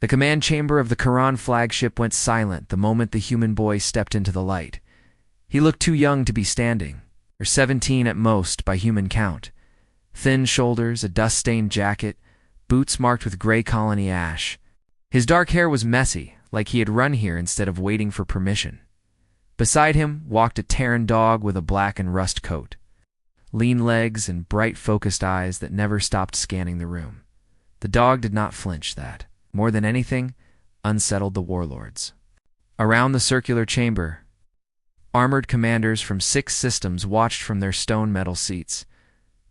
The command chamber of the Terran flagship went silent the moment the human boy stepped into the light. He looked too young to be standing, or 17 at most by human count. Thin shoulders, a dust-stained jacket, boots marked with gray colony ash. His dark hair was messy, like he had run here instead of waiting for permission. Beside him walked a Terran dog with a black and rust coat, lean legs and bright focused eyes that never stopped scanning the room. The dog did not flinch. That, more than anything, unsettled the warlords. Around the circular chamber, armored commanders from 6 systems watched from their stone metal seats.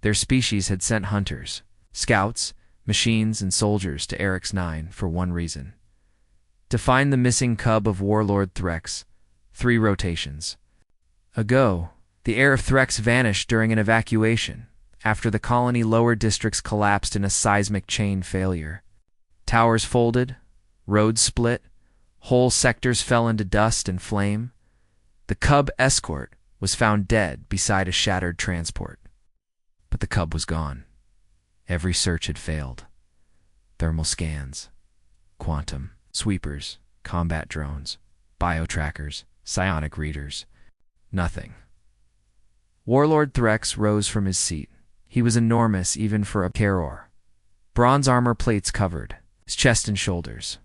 Their species had sent hunters, scouts, machines, and soldiers to HFY for one reason: to find the missing cub of Warlord THREX. 3 rotations ago, the heir of THREX vanished during an evacuation after the colony lower districts collapsed in a seismic chain failure. Towers folded, roads split, whole sectors fell into dust and flame. The cub escort was found dead beside a shattered transport. But the cub was gone. Every search had failed. Thermal scans, quantum, sweepers, combat drones, bio-trackers, psionic readers. Nothing. Warlord THREX rose from his seat. He was enormous even for a Caror. Bronze armor plates covered his chest and shoulders.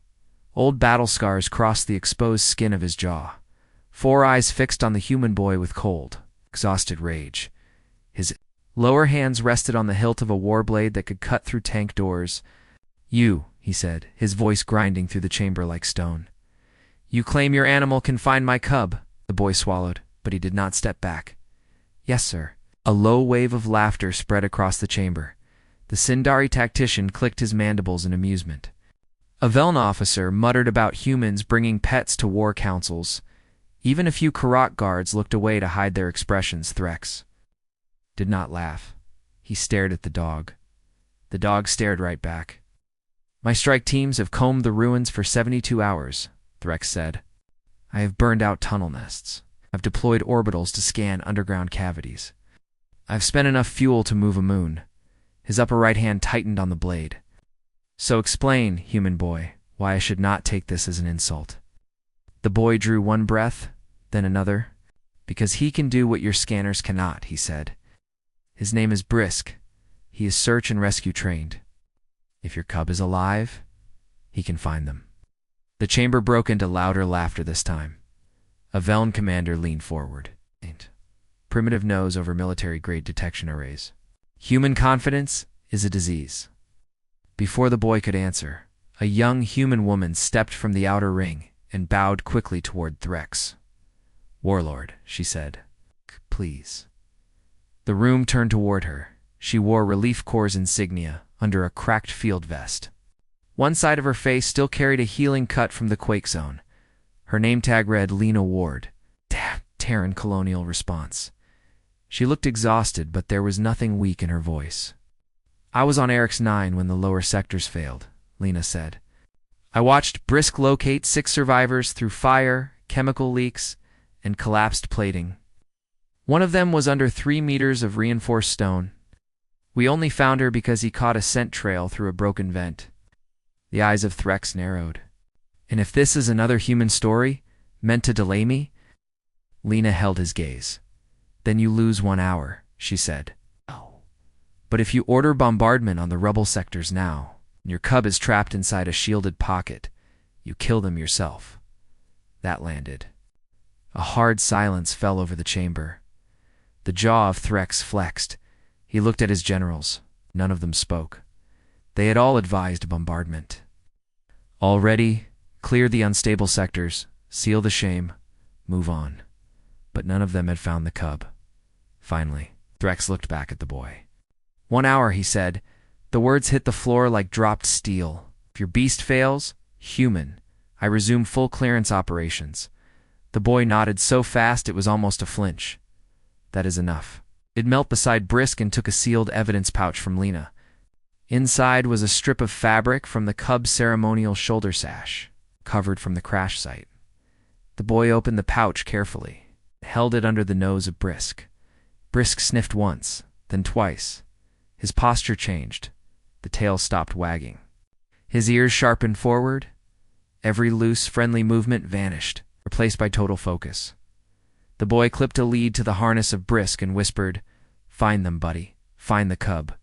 Old battle scars crossed the exposed skin of his jaw. 4 eyes fixed on the human boy with cold, exhausted rage. His lower hands rested on the hilt of a warblade that could cut through tank doors. "You," he said, his voice grinding through the chamber like stone. "You claim your animal can find my cub." The boy swallowed, but he did not step back. "Yes, sir." A low wave of laughter spread across the chamber. The Sindari tactician clicked his mandibles in amusement. A Velna officer muttered about humans bringing pets to war councils. Even a few Karat guards looked away to hide their expressions. THREX did not laugh. He stared at the dog. The dog stared right back. "My strike teams have combed the ruins for 72 hours, THREX said. "I have burned out tunnel nests. I've deployed orbitals to scan underground cavities. I've spent enough fuel to move a moon." His upper right hand tightened on the blade. "So explain, human boy, why I should not take this as an insult." The boy drew one breath, then another. "Because he can do what your scanners cannot," he said. "His name is BRISK. He is search and rescue trained. If your cub is alive, he can find them." The chamber broke into louder laughter this time. A Veln commander leaned forward. Primitive nose over military-grade detection arrays. "Human confidence is a disease." Before the boy could answer, a young human woman stepped from the outer ring and bowed quickly toward THREX. "Warlord," she said, "please." The room turned toward her. She wore Relief Corps insignia under a cracked field vest. One side of her face still carried a healing cut from the quake zone. Her name tag read Lena Ward. Terran colonial response. She looked exhausted, but there was nothing weak in her voice. "I was on HFY when the lower sectors failed," Lena said. "I watched BRISK locate 6 survivors through fire, chemical leaks, and collapsed plating. One of them was under 3 meters of reinforced stone. We only found her because he caught a scent trail through a broken vent." The eyes of THREX narrowed. "And if this is another human story, meant to delay me?" Lena held his gaze. "Then you lose 1 hour," she said. "Oh. But if you order bombardment on the rubble sectors now, and your cub is trapped inside a shielded pocket, you kill them yourself." That landed. A hard silence fell over the chamber. The jaw of THREX flexed. He looked at his generals. None of them spoke. They had all advised bombardment. Already, clear the unstable sectors, seal the shame, move on. But none of them had found the cub. Finally, THREX looked back at the boy. 1 hour, he said. The words hit the floor like dropped steel. "If your beast fails, human, I resume full clearance operations." The boy nodded so fast it was almost a flinch. "That is enough." It knelt beside BRISK and took a sealed evidence pouch from Lena. Inside was a strip of fabric from the cub's ceremonial shoulder sash, covered from the crash site. The boy opened the pouch carefully, held it under the nose of BRISK. BRISK sniffed once, then twice. His posture changed. The tail stopped wagging. His ears sharpened forward, Every loose, friendly movement vanished, replaced by total focus. The boy clipped a lead to the harness of BRISK and whispered, "Find them, buddy. Find the cub."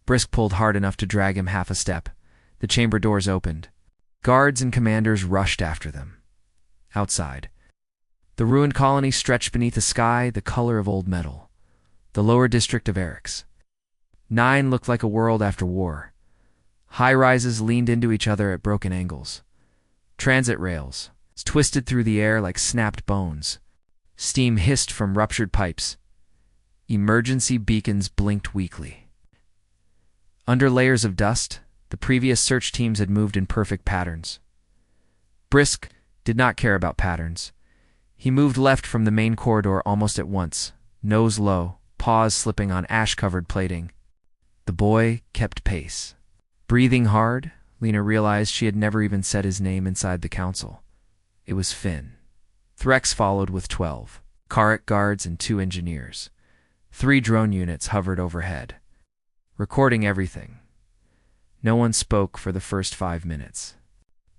BRISK pulled hard enough to drag him half a step. The chamber doors opened. Guards and commanders rushed after them. Outside, the ruined colony stretched beneath a sky the color of old metal. The lower district of Eric's 9 looked like a world after war. High-rises leaned into each other at broken angles. Transit rails twisted through the air like snapped bones. Steam hissed from ruptured pipes. Emergency beacons blinked weakly. Under layers of dust, the previous search teams had moved in perfect patterns. BRISK did not care about patterns. He moved left from the main corridor almost at once, nose low, paws slipping on ash-covered plating. The boy kept pace. Breathing hard, Lena realized she had never even said his name inside the council. It was Finn. Threx followed with 12, Karak guards and 2 engineers. 3 drone units hovered overhead, recording everything. No one spoke for the first 5 minutes.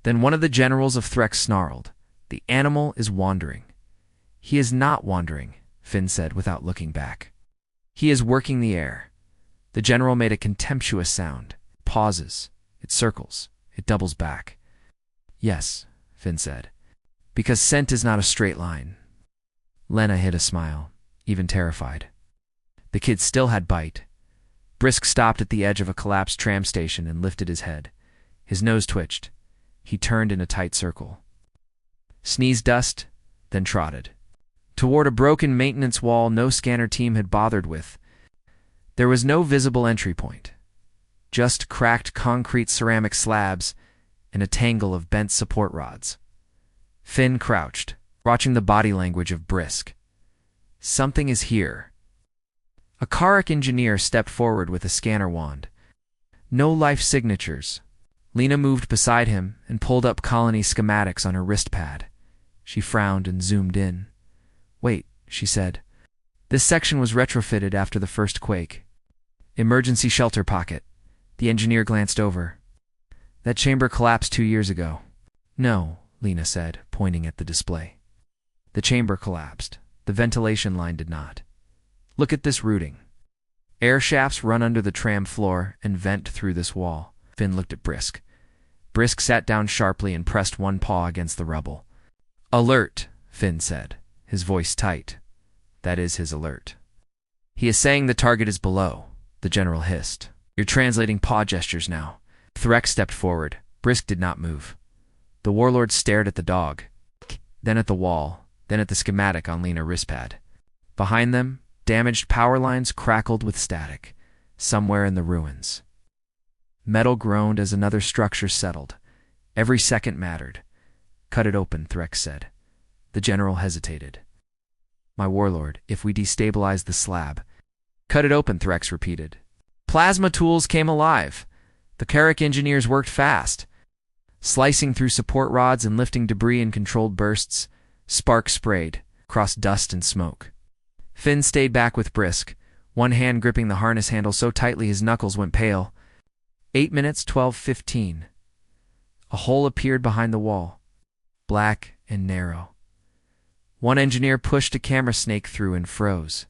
Then one of the generals of Threx snarled, "The animal is wandering." "He is not wandering," Finn said without looking back. "He is working the air." The general made a contemptuous sound. It pauses. It circles. It doubles back. "Yes," Finn said, "because scent is not a straight line." Lena hid a smile, even terrified. The kid still had bite. BRISK stopped at the edge of a collapsed tram station and lifted his head. His nose twitched. He turned in a tight circle. Sneezed dust, then trotted toward a broken maintenance wall no scanner team had bothered with. There was no visible entry point, just cracked concrete ceramic slabs and a tangle of bent support rods. Finn crouched, watching the body language of BRISK. Something is here. A Karak engineer stepped forward with a scanner wand. No life signatures. Lena moved beside him and pulled up colony schematics on her wrist pad. She frowned and zoomed in. "Wait," she said. "This section was retrofitted after the first quake. Emergency shelter pocket." The engineer glanced over. "That chamber collapsed 2 years ago." "No," Lena said, pointing at the display. "The chamber collapsed. The ventilation line did not. Look at this routing. Air shafts run under the tram floor and vent through this wall." Finn looked at BRISK. BRISK sat down sharply and pressed one paw against the rubble. "Alert," Finn said, his voice tight. "That is his alert." "He is saying the target is below," the general hissed. "You're translating paw gestures now." Threx stepped forward. BRISK did not move. The warlord stared at the dog, then at the wall, then at the schematic on Lena wristpad. Behind them, damaged power lines crackled with static, somewhere in the ruins. Metal groaned as another structure settled. Every second mattered. "Cut it open," Threx said. The general hesitated. "My warlord, if we destabilize the slab—" "Cut it open," Threx repeated. Plasma tools came alive. The Karak engineers worked fast, slicing through support rods and lifting debris in controlled bursts. Sparks sprayed across dust and smoke. Finn stayed back with BRISK, one hand gripping the harness handle so tightly his knuckles went pale. 8 minutes, 12:15. A hole appeared behind the wall, black and narrow. One engineer pushed a camera snake through and froze.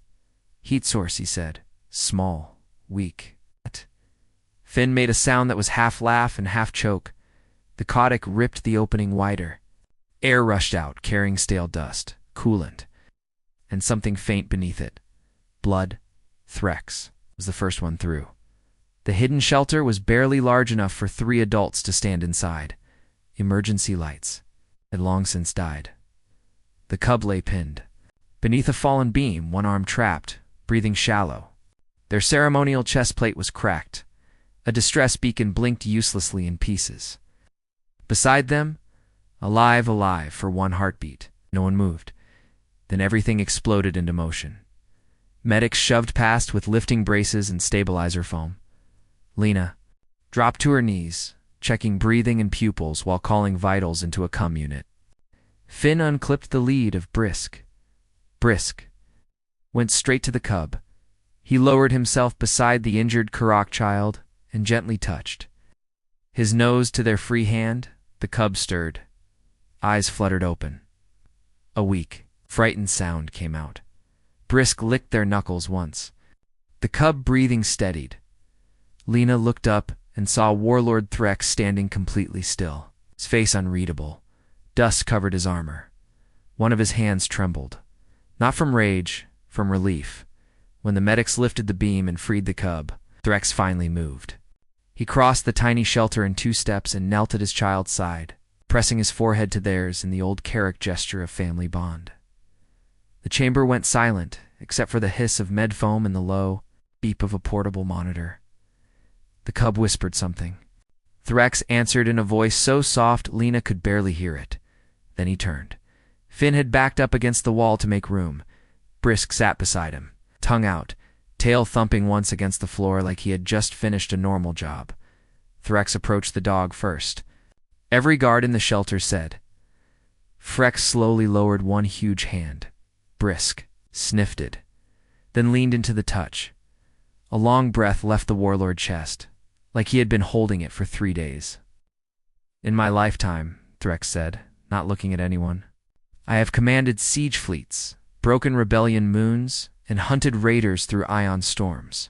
"Heat source," he said. "Small, weak." Finn made a sound that was half laugh and half choke. The Kodak ripped the opening wider. Air rushed out, carrying stale dust, coolant, and something faint beneath it. Blood. Threx was the first one through. The hidden shelter was barely large enough for 3 adults to stand inside. Emergency lights had long since died. The cub lay pinned beneath a fallen beam, one arm trapped, breathing shallow. Their ceremonial chest plate was cracked. A distress beacon blinked uselessly in pieces. Beside them, alive for one heartbeat. No one moved. Then everything exploded into motion. Medics shoved past with lifting braces and stabilizer foam. Lena dropped to her knees, checking breathing and pupils while calling vitals into a cum unit. Finn unclipped the lead of BRISK. BRISK went straight to the cub. He lowered himself beside the injured Karak child and gently touched his nose to their free hand, The cub stirred. Eyes fluttered open. A weak, frightened sound came out. BRISK licked their knuckles once. The cub breathing steadied. Lena looked up and saw Warlord THREX standing completely still, his face unreadable. Dust covered his armor. One of his hands trembled. Not from rage, from relief. When the medics lifted the beam and freed the cub, THREX finally moved. He crossed the tiny shelter in 2 steps and knelt at his child's side, pressing his forehead to theirs in the old Carrick gesture of family bond. The chamber went silent, except for the hiss of med foam and the low beep of a portable monitor. The cub whispered something. THREX answered in a voice so soft Lena could barely hear it. Then he turned. Finn had backed up against the wall to make room. BRISK sat beside him, tongue out, tail thumping once against the floor like he had just finished a normal job. THREX approached the dog first. Every guard in the shelter said. THREX slowly lowered one huge hand. BRISK sniffed it, then leaned into the touch. A long breath left the warlord's chest, like he had been holding it for 3 days. In my lifetime, THREX said, not looking at anyone, I have commanded siege fleets, broken rebellion moons, and hunted raiders through ion storms.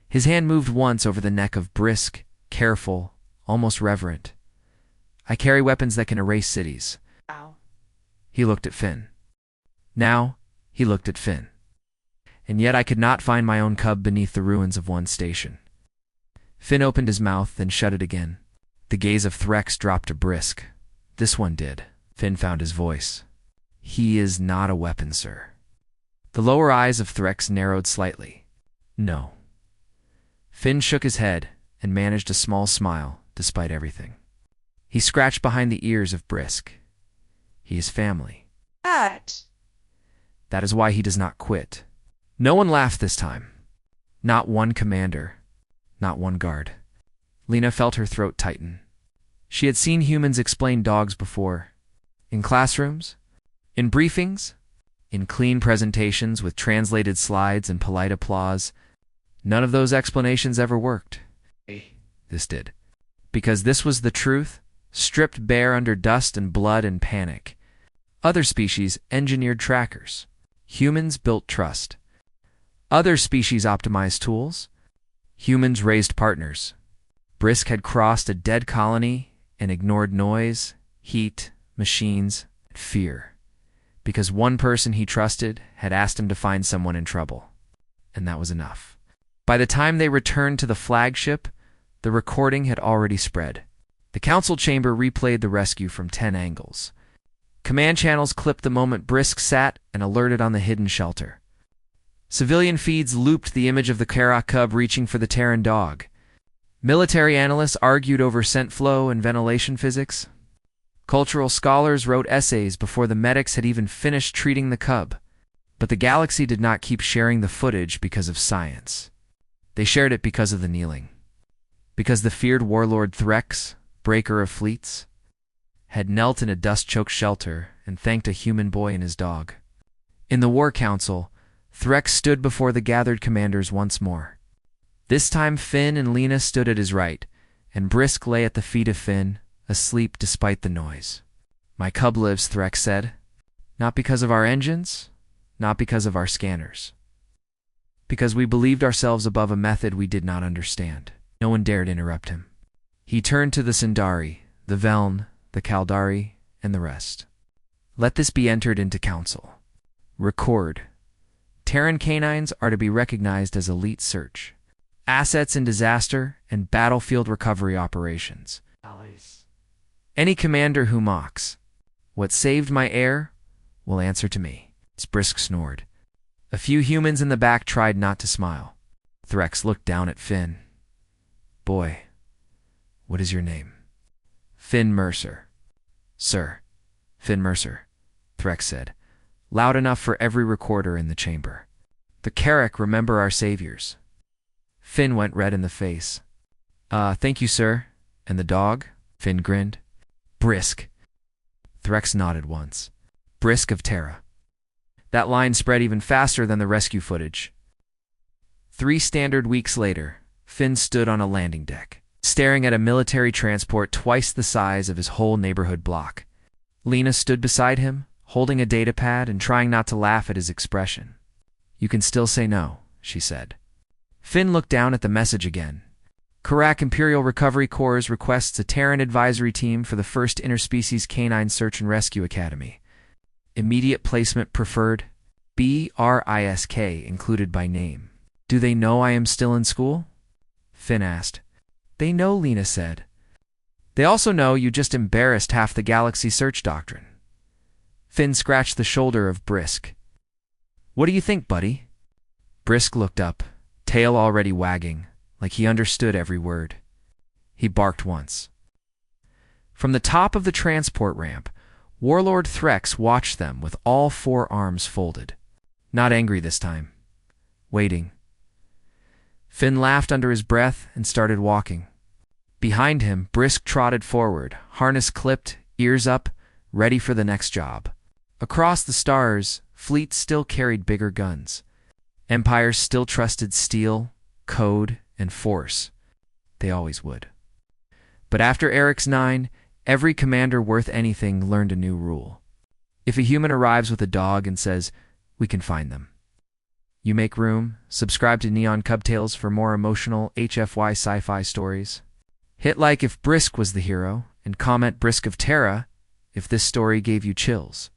His hand moved once over the neck of BRISK, careful, almost reverent. I carry weapons that can erase cities. Ow. He looked at Finn. Now, he looked at Finn. And yet I could not find my own cub beneath the ruins of one station. Finn opened his mouth, then shut it again. The gaze of THREX dropped to BRISK. This one did. Finn found his voice. He is not a weapon, sir. The lower eyes of THREX narrowed slightly. No. Finn shook his head and managed a small smile, despite everything. He scratched behind the ears of BRISK. He is family. That is why he does not quit. No one laughed this time. Not one commander. Not one guard. Lena felt her throat tighten. She had seen humans explain dogs before. In classrooms. In briefings. In clean presentations with translated slides and polite applause. None of those explanations ever worked. This did. Because this was the truth, stripped bare under dust and blood and panic. Other species engineered trackers. Humans built trust. Other species optimized tools. Humans raised partners. BRISK had crossed a dead colony and ignored noise, heat, machines, and fear. Because one person he trusted had asked him to find someone in trouble. And that was enough. By the time they returned to the flagship, the recording had already spread. The council chamber replayed the rescue from 10 angles. Command channels clipped the moment BRISK sat and alerted on the hidden shelter. Civilian feeds looped the image of the Carrick cub reaching for the Terran dog. Military analysts argued over scent flow and ventilation physics. Cultural scholars wrote essays before the medics had even finished treating the cub. But the galaxy did not keep sharing the footage because of science. They shared it because of the kneeling. Because the feared warlord THREX, breaker of fleets, had knelt in a dust-choked shelter and thanked a human boy and his dog. In the War Council, THREX stood before the gathered commanders once more. This time Finn and Lena stood at his right, and BRISK lay at the feet of Finn, asleep despite the noise. My cub lives, THREX said. Not because of our engines, not because of our scanners. Because we believed ourselves above a method we did not understand. No one dared interrupt him. He turned to the Sindari, the Veln, the Caldari, and the rest. Let this be entered into council. Record. Terran canines are to be recognized as elite search. Assets in disaster and battlefield recovery operations. Any commander who mocks what saved my air will answer to me. BRISK snored. A few humans in the back tried not to smile. THREX looked down at Finn. Boy, what is your name? Finn Mercer. Sir, Finn Mercer, THREX said, loud enough for every recorder in the chamber. The Carrick remember our saviors. Finn went red in the face. Thank you, sir. And the dog? Finn grinned. BRISK. THREX nodded once. BRISK of Terra. That line spread even faster than the rescue footage. 3 standard weeks later, Finn stood on a landing deck. staring at a military transport twice the size of his whole neighborhood block. Lena stood beside him, holding a datapad and trying not to laugh at his expression. "You can still say no," she said. Finn looked down at the message again. Karak Imperial Recovery Corps requests a Terran advisory team for the first Interspecies Canine Search and Rescue Academy. Immediate placement preferred. BRISK included by name. "Do they know I am still in school?" Finn asked. "They know," Lena said. "They also know you just embarrassed half the Galaxy Search Doctrine." Finn scratched the shoulder of BRISK. "What do you think, buddy?" BRISK looked up, tail already wagging, like he understood every word. He barked once. From the top of the transport ramp, Warlord THREX watched them with all four arms folded. Not angry this time. Waiting. Finn laughed under his breath and started walking. Behind him, BRISK trotted forward, harness clipped, ears up, ready for the next job. Across the stars, fleets still carried bigger guns. Empires still trusted steel, code, and force. They always would. But after Eric's 9, every commander worth anything learned a new rule. If a human arrives with a dog and says, "We can find them," you make room. Subscribe to Neon Cub Tales for more emotional HFY Sci-Fi stories. Hit like if BRISK was the hero, and comment BRISK of Terra if this story gave you chills.